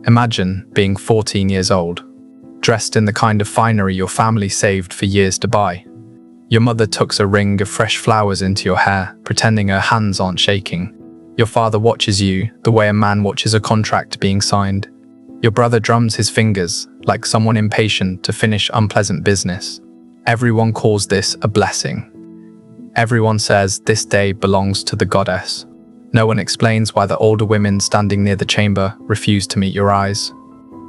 Imagine being 14 years old, dressed in the kind of finery your family saved for years to buy. Your mother tucks a ring of fresh flowers into your hair, pretending her hands aren't shaking. Your father watches you the way a man watches a contract being signed. Your brother drums his fingers like someone impatient to finish unpleasant business. Everyone calls this a blessing. Everyone says this day belongs to the goddess. No one explains why the older women standing near the chamber refuse to meet your eyes.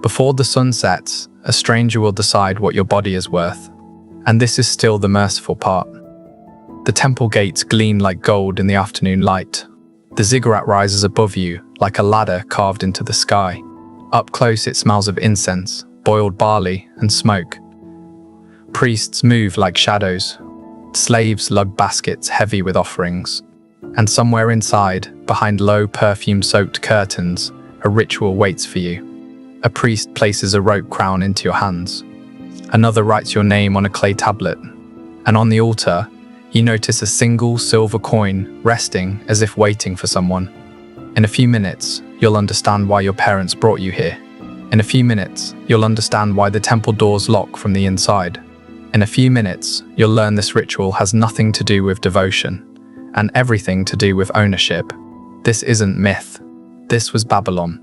Before the sun sets, a stranger will decide what your body is worth. And this is still the merciful part. The temple gates gleam like gold in the afternoon light. The ziggurat rises above you like a ladder carved into the sky. Up close it smells of incense, boiled barley, and smoke. Priests move like shadows. Slaves lug baskets heavy with offerings. And somewhere inside, behind low perfume-soaked curtains, a ritual waits for you. A priest places a rope crown into your hands. Another writes your name on a clay tablet. And on the altar, you notice a single silver coin resting as if waiting for someone. In a few minutes, you'll understand why your parents brought you here. In a few minutes, you'll understand why the temple doors lock from the inside. In a few minutes, you'll learn this ritual has nothing to do with devotion, and everything to do with ownership. This isn't myth. This was Babylon,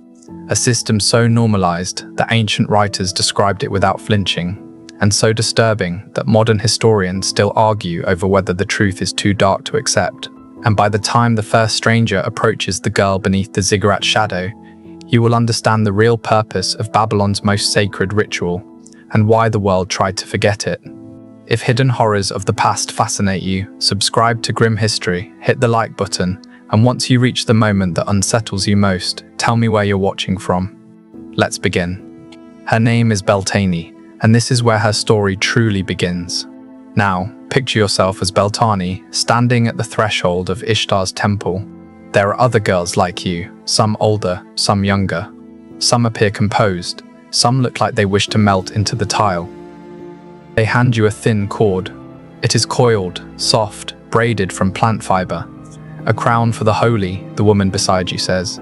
a system so normalized that ancient writers described it without flinching, and so disturbing that modern historians still argue over whether the truth is too dark to accept. And by the time the first stranger approaches the girl beneath the ziggurat shadow, you will understand the real purpose of Babylon's most sacred ritual, and why the world tried to forget it. If hidden horrors of the past fascinate you, subscribe to Grim History, hit the like button, and once you reach the moment that unsettles you most, tell me where you're watching from. Let's begin. Her name is Beltani, and this is where her story truly begins. Now, picture yourself as Beltani, standing at the threshold of Ishtar's temple. There are other girls like you, some older, some younger. Some appear composed, some look like they wish to melt into the tile. They hand you a thin cord. It is coiled, soft, braided from plant fiber. A crown for the holy, the woman beside you says.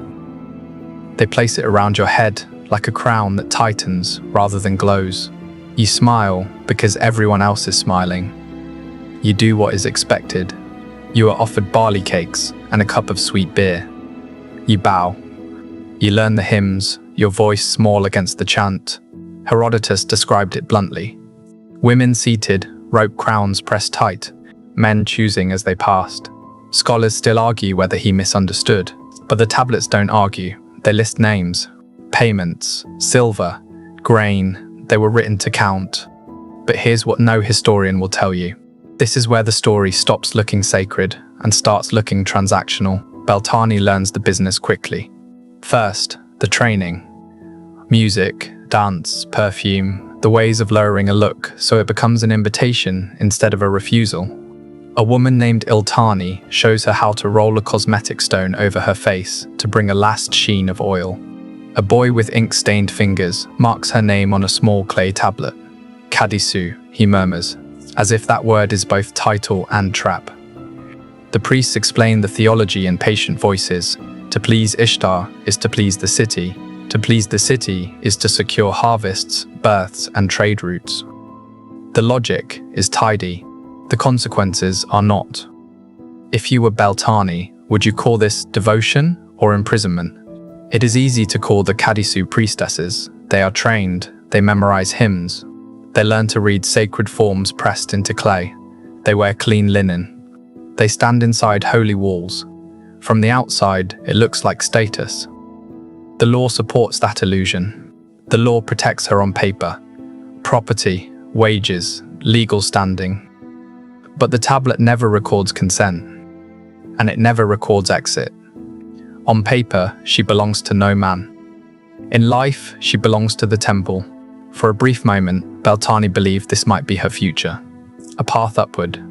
They place it around your head, like a crown that tightens rather than glows. You smile because everyone else is smiling. You do what is expected. You are offered barley cakes and a cup of sweet beer. You bow. You learn the hymns, your voice small against the chant. Herodotus described it bluntly. Women seated, rope crowns pressed tight, men choosing as they passed. Scholars still argue whether he misunderstood, but the tablets don't argue. They list names, payments, silver, grain. They were written to count. But here's what no historian will tell you. This is where the story stops looking sacred and starts looking transactional. Beltani learns the business quickly. First, the training. Music, dance, perfume, the ways of lowering a look so it becomes an invitation instead of a refusal. A woman named Iltani shows her how to roll a cosmetic stone over her face to bring a last sheen of oil. A boy with ink-stained fingers marks her name on a small clay tablet. Kadisu, he murmurs, as if that word is both title and trap. The priests explain the theology in patient voices. To please Ishtar is to please the city. To please the city is to secure harvests, births, and trade routes. The logic is tidy. The consequences are not. If you were Beltani, would you call this devotion or imprisonment? It is easy to call the kadisu priestesses. They are trained, they memorize hymns. They learn to read sacred forms pressed into clay. They wear clean linen. They stand inside holy walls. From the outside, it looks like status. The law supports that illusion. The law protects her on paper. Property, wages, legal standing. But the tablet never records consent. And it never records exit. On paper, she belongs to no man. In life, she belongs to the temple. For a brief moment, Beltani believed this might be her future. A path upward.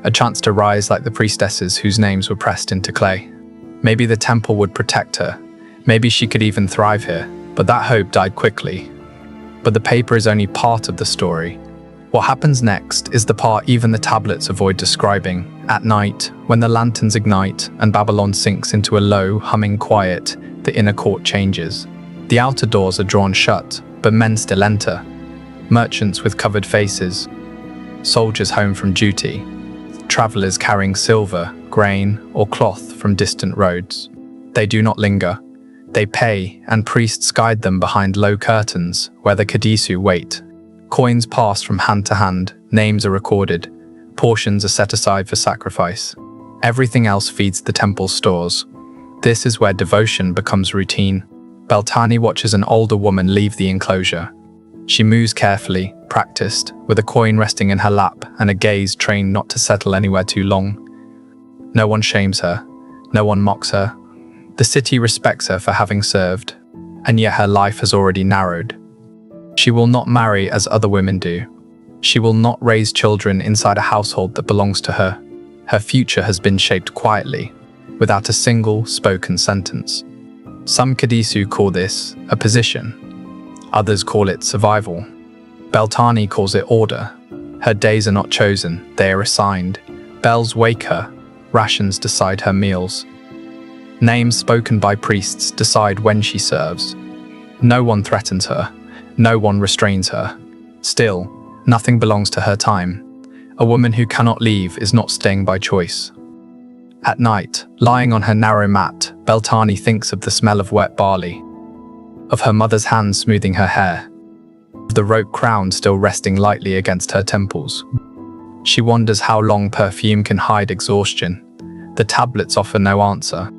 A chance to rise like the priestesses whose names were pressed into clay. Maybe the temple would protect her. Maybe she could even thrive here. But that hope died quickly. But the paper is only part of the story. What happens next is the part even the tablets avoid describing. At night, when the lanterns ignite and Babylon sinks into a low, humming quiet, the inner court changes. The outer doors are drawn shut, but men still enter. Merchants with covered faces, soldiers home from duty, travelers carrying silver, grain, or cloth from distant roads. They do not linger. They pay, and priests guide them behind low curtains where the kadisu wait. Coins pass from hand to hand, names are recorded, portions are set aside for sacrifice. Everything else feeds the temple's stores. This is where devotion becomes routine. Beltani watches an older woman leave the enclosure. She moves carefully, practiced, with a coin resting in her lap and a gaze trained not to settle anywhere too long. No one shames her. No one mocks her. The city respects her for having served, and yet her life has already narrowed. She will not marry as other women do. She will not raise children inside a household that belongs to her. Her future has been shaped quietly, without a single spoken sentence. Some kadisu call this a position. Others call it survival. Beltani calls it order. Her days are not chosen, they are assigned. Bells wake her, rations decide her meals. Names spoken by priests decide when she serves. No one threatens her, no one restrains her. Still, nothing belongs to her time. A woman who cannot leave is not staying by choice. At night, lying on her narrow mat, Beltani thinks of the smell of wet barley, of her mother's hands smoothing her hair, of the rope crown still resting lightly against her temples. She wonders how long perfume can hide exhaustion. The tablets offer no answer.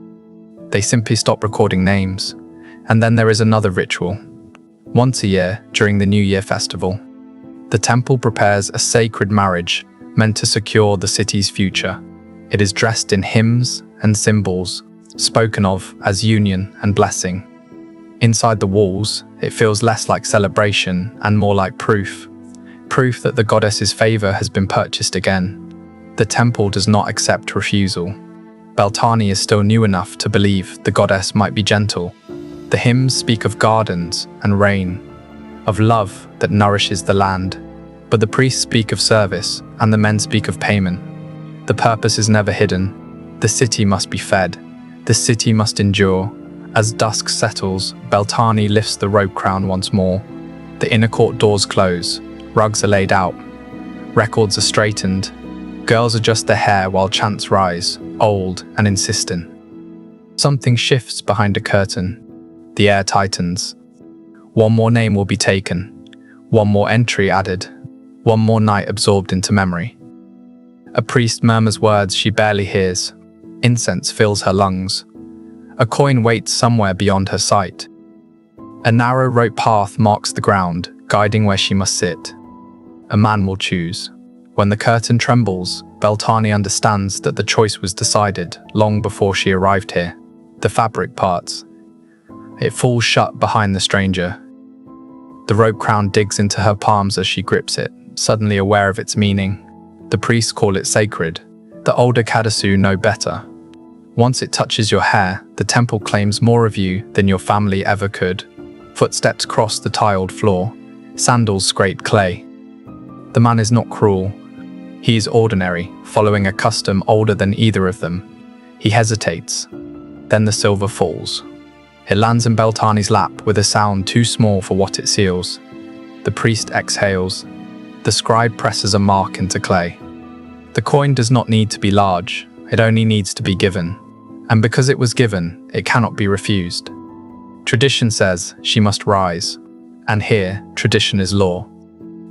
They simply stop recording names. And then there is another ritual. Once a year, during the New Year festival, the temple prepares a sacred marriage meant to secure the city's future. It is dressed in hymns and symbols, spoken of as union and blessing. Inside the walls, it feels less like celebration and more like proof that the goddess's favor has been purchased again. The temple does not accept refusal. Beltani is still new enough to believe the goddess might be gentle. The hymns speak of gardens and rain, of love that nourishes the land. But the priests speak of service, and the men speak of payment. The purpose is never hidden. The city must be fed. The city must endure. As dusk settles, Beltani lifts the robe crown once more. The inner court doors close. Rugs are laid out. Records are straightened. Girls adjust their hair while chants rise, old and insistent. Something shifts behind a curtain. The air tightens. One more name will be taken. One more entry added. One more night absorbed into memory. A priest murmurs words she barely hears. Incense fills her lungs. A coin waits somewhere beyond her sight. A narrow rope path marks the ground, guiding where she must sit. A man will choose. When the curtain trembles, Beltani understands that the choice was decided long before she arrived here. The fabric parts. It falls shut behind the stranger. The rope crown digs into her palms as she grips it, suddenly aware of its meaning. The priests call it sacred. The older kadisu know better. Once it touches your hair, the temple claims more of you than your family ever could. Footsteps cross the tiled floor. Sandals scrape clay. The man is not cruel. He is ordinary, following a custom older than either of them. He hesitates. Then the silver falls. It lands in Beltani's lap with a sound too small for what it seals. The priest exhales. The scribe presses a mark into clay. The coin does not need to be large, it only needs to be given. And because it was given, it cannot be refused. Tradition says she must rise. And here, tradition is law.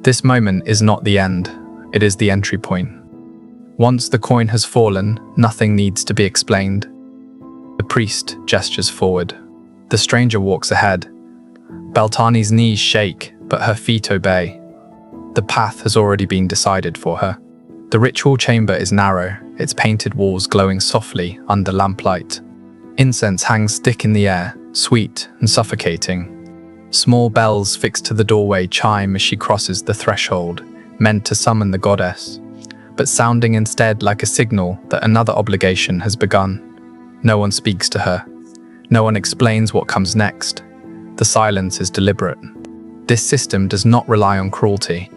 This moment is not the end, it is the entry point. Once the coin has fallen, nothing needs to be explained. The priest gestures forward. The stranger walks ahead. Beltani's knees shake, but her feet obey. The path has already been decided for her. The ritual chamber is narrow, its painted walls glowing softly under lamplight. Incense hangs thick in the air, sweet and suffocating. Small bells fixed to the doorway chime as she crosses the threshold, meant to summon the goddess, but sounding instead like a signal that another obligation has begun. No one speaks to her. No one explains what comes next. The silence is deliberate. This system does not rely on cruelty.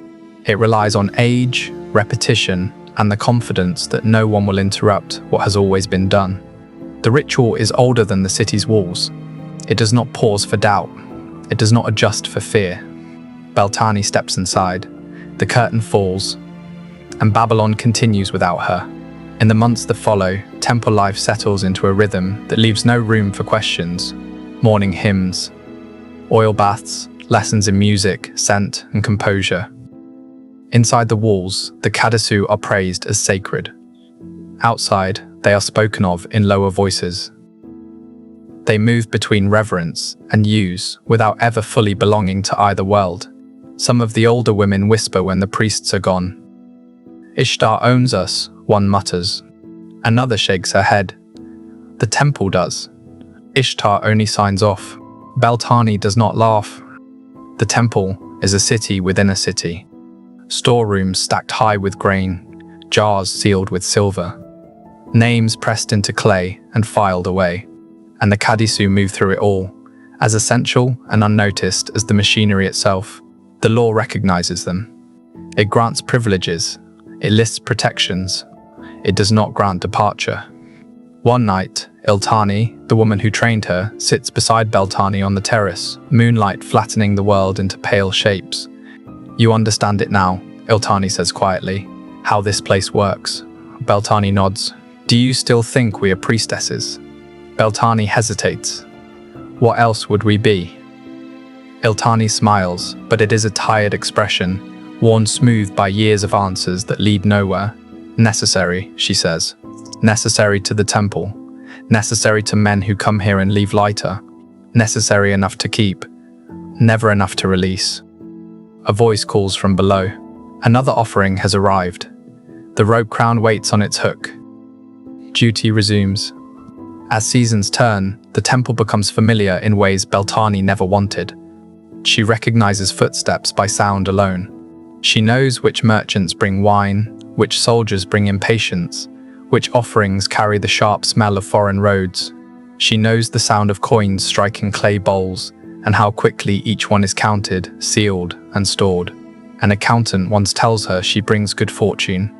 It relies on age, repetition, and the confidence that no one will interrupt what has always been done. The ritual is older than the city's walls. It does not pause for doubt. It does not adjust for fear. Beltani steps inside, the curtain falls, and Babylon continues without her. In the months that follow, temple life settles into a rhythm that leaves no room for questions. Morning hymns, oil baths, lessons in music, scent, and composure. Inside the walls, the kadisu are praised as sacred. Outside, they are spoken of in lower voices. They move between reverence and use without ever fully belonging to either world. Some of the older women whisper when the priests are gone. Ishtar owns us, one mutters. Another shakes her head. The temple does. Ishtar only signs off. Beltani does not laugh. The temple is a city within a city. Storerooms stacked high with grain, jars sealed with silver, names pressed into clay and filed away, and the kadisu move through it all, as essential and unnoticed as the machinery itself. The law recognizes them. It grants privileges. It lists protections. It does not grant departure. One night, Iltani, the woman who trained her, sits beside Beltani on the terrace, moonlight flattening the world into pale shapes. "You understand it now," Iltani says quietly, "how this place works." Beltani nods. "Do you still think we are priestesses?" Beltani hesitates. "What else would we be?" Iltani smiles, but it is a tired expression, worn smooth by years of answers that lead nowhere. "Necessary," she says. "Necessary to the temple. Necessary to men who come here and leave lighter. Necessary enough to keep. Never enough to release." A voice calls from below. Another offering has arrived. The rope crown waits on its hook. Duty resumes. As seasons turn, the temple becomes familiar in ways Beltani never wanted. She recognizes footsteps by sound alone. She knows which merchants bring wine, which soldiers bring impatience, which offerings carry the sharp smell of foreign roads. She knows the sound of coins striking clay bowls, and how quickly each one is counted, sealed, and stored. An accountant once tells her she brings good fortune.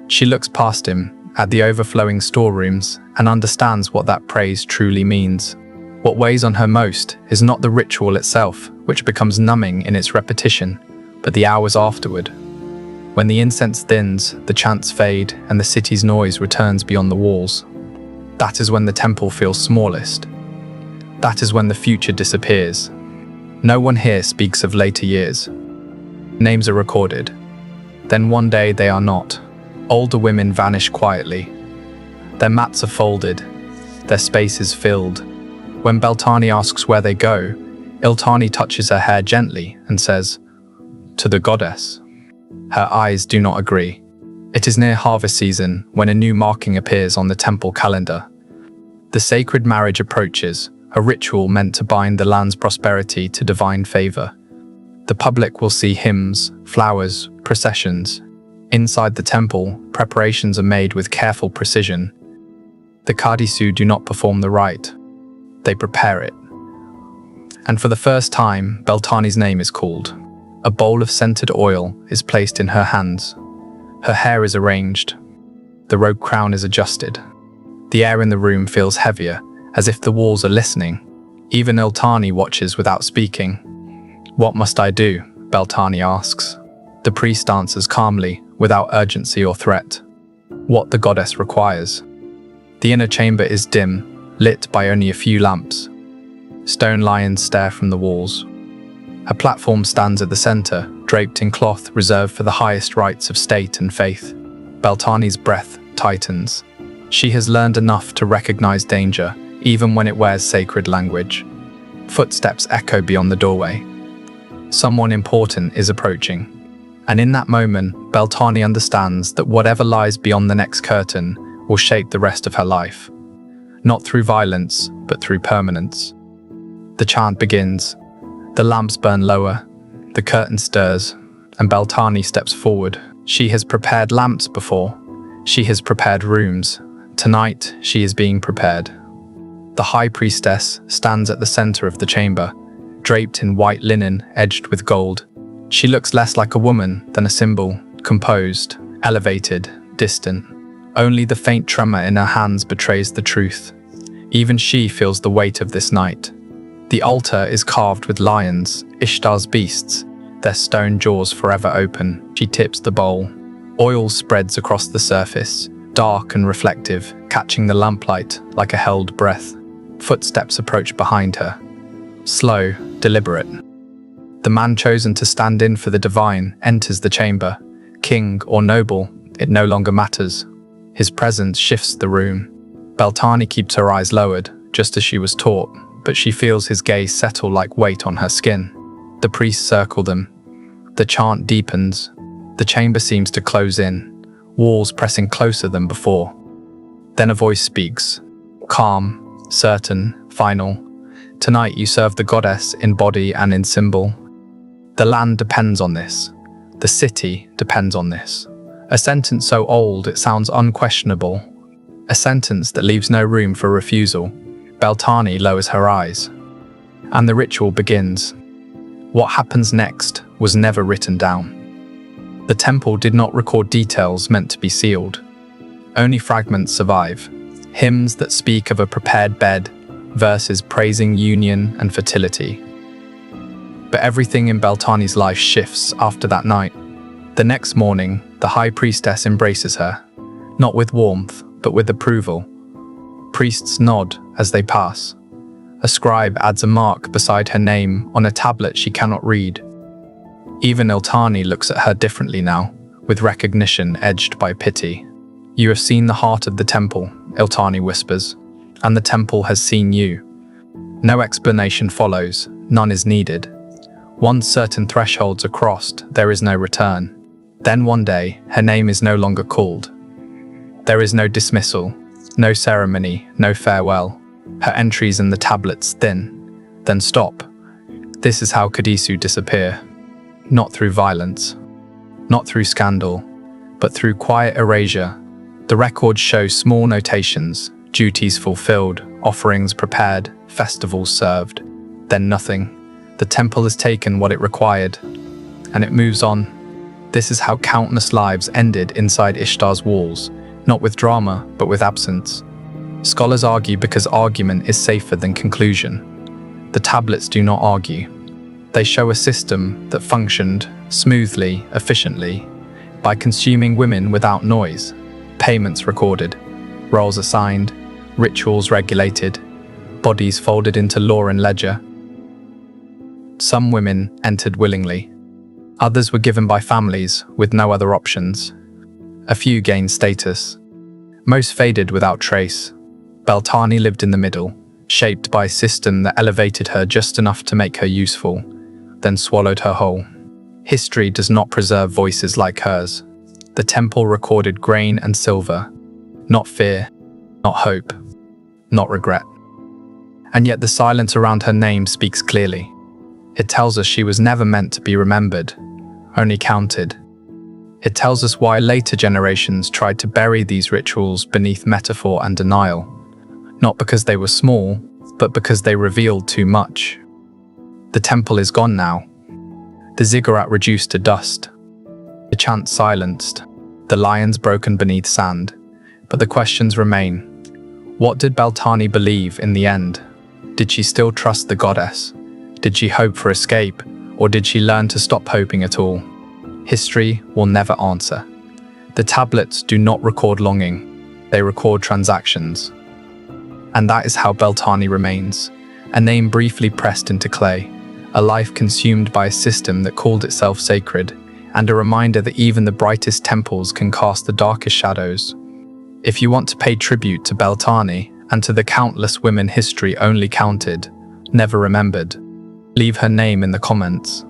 She looks past him, at the overflowing storerooms, and understands what that praise truly means. What weighs on her most is not the ritual itself, which becomes numbing in its repetition, but the hours afterward. When the incense thins, the chants fade, and the city's noise returns beyond the walls. That is when the temple feels smallest. That is when the future disappears. No one here speaks of later years. Names are recorded. Then one day they are not. Older women vanish quietly. Their mats are folded. Their space is filled. When Beltani asks where they go, Iltani touches her hair gently and says, "To the goddess." Her eyes do not agree. It is near harvest season when a new marking appears on the temple calendar. The sacred marriage approaches, a ritual meant to bind the land's prosperity to divine favor. The public will see hymns, flowers, processions. Inside the temple, preparations are made with careful precision. The kadisu do not perform the rite. They prepare it. And for the first time, Beltani's name is called. A bowl of scented oil is placed in her hands. Her hair is arranged. The robe crown is adjusted. The air in the room feels heavier, as if the walls are listening. Even Iltani watches without speaking. "What must I do?" Beltani asks. The priest answers calmly, without urgency or threat. "What the goddess requires." The inner chamber is dim, lit by only a few lamps. Stone lions stare from the walls. A platform stands at the center, draped in cloth reserved for the highest rites of state and faith. Beltani's breath tightens. She has learned enough to recognize danger, even when it wears sacred language. Footsteps echo beyond the doorway. Someone important is approaching. And in that moment, Beltani understands that whatever lies beyond the next curtain will shape the rest of her life. Not through violence, but through permanence. The chant begins. The lamps burn lower. The curtain stirs, and Beltani steps forward. She has prepared lamps before. She has prepared rooms. Tonight, she is being prepared. The high priestess stands at the center of the chamber, draped in white linen edged with gold. She looks less like a woman than a symbol, composed, elevated, distant. Only the faint tremor in her hands betrays the truth. Even she feels the weight of this night. The altar is carved with lions, Ishtar's beasts, their stone jaws forever open. She tips the bowl. Oil spreads across the surface, dark and reflective, catching the lamplight like a held breath. Footsteps approach behind her. Slow, deliberate. The man chosen to stand in for the divine enters the chamber. King or noble, it no longer matters. His presence shifts the room. Beltani keeps her eyes lowered, just as she was taught, but she feels his gaze settle like weight on her skin. The priests circle them. The chant deepens. The chamber seems to close in, walls pressing closer than before. Then a voice speaks, calm, certain, final. Tonight you serve the goddess in body and in symbol. The land depends on this. The city depends on this. A sentence so old it sounds unquestionable. A sentence that leaves no room for refusal. Beltani lowers her eyes. And the ritual begins. What happens next was never written down. The temple did not record details meant to be sealed. Only fragments survive. Hymns that speak of a prepared bed, verses praising union and fertility. But everything in Beltani's life shifts after that night. The next morning, the high priestess embraces her, not with warmth, but with approval. Priests nod as they pass. A scribe adds a mark beside her name on a tablet she cannot read. Even Iltani looks at her differently now, with recognition edged by pity. You have seen the heart of the temple, Iltani whispers, and the temple has seen you. No explanation follows, none is needed. Once certain thresholds are crossed, there is no return. Then one day, her name is no longer called. There is no dismissal, no ceremony, no farewell. Her entries in the tablets thin, then stop. This is how kadisu disappear. Not through violence, not through scandal, but through quiet erasure. The records show small notations, duties fulfilled, offerings prepared, festivals served. Then nothing. The temple has taken what it required, and it moves on. This is how countless lives ended inside Ishtar's walls, not with drama, but with absence. Scholars argue because argument is safer than conclusion. The tablets do not argue. They show a system that functioned smoothly, efficiently, by consuming women without noise, payments recorded, roles assigned, rituals regulated, bodies folded into law and ledger. Some women entered willingly. Others were given by families with no other options. A few gained status. Most faded without trace. Beltani lived in the middle, shaped by a system that elevated her just enough to make her useful, then swallowed her whole. History does not preserve voices like hers. The temple recorded grain and silver, not fear, not hope, not regret. And yet the silence around her name speaks clearly. It tells us she was never meant to be remembered, only counted. It tells us why later generations tried to bury these rituals beneath metaphor and denial, not because they were small, but because they revealed too much. The temple is gone now. The ziggurat reduced to dust. The chant silenced. The lions broken beneath sand. But the questions remain. What did Beltani believe in the end? Did she still trust the goddess? Did she hope for escape? Or did she learn to stop hoping at all? History will never answer. The tablets do not record longing. They record transactions. And that is how Beltani remains. A name briefly pressed into clay. A life consumed by a system that called itself sacred, and a reminder that even the brightest temples can cast the darkest shadows. If you want to pay tribute to Beltani and to the countless women history only counted, never remembered, leave her name in the comments.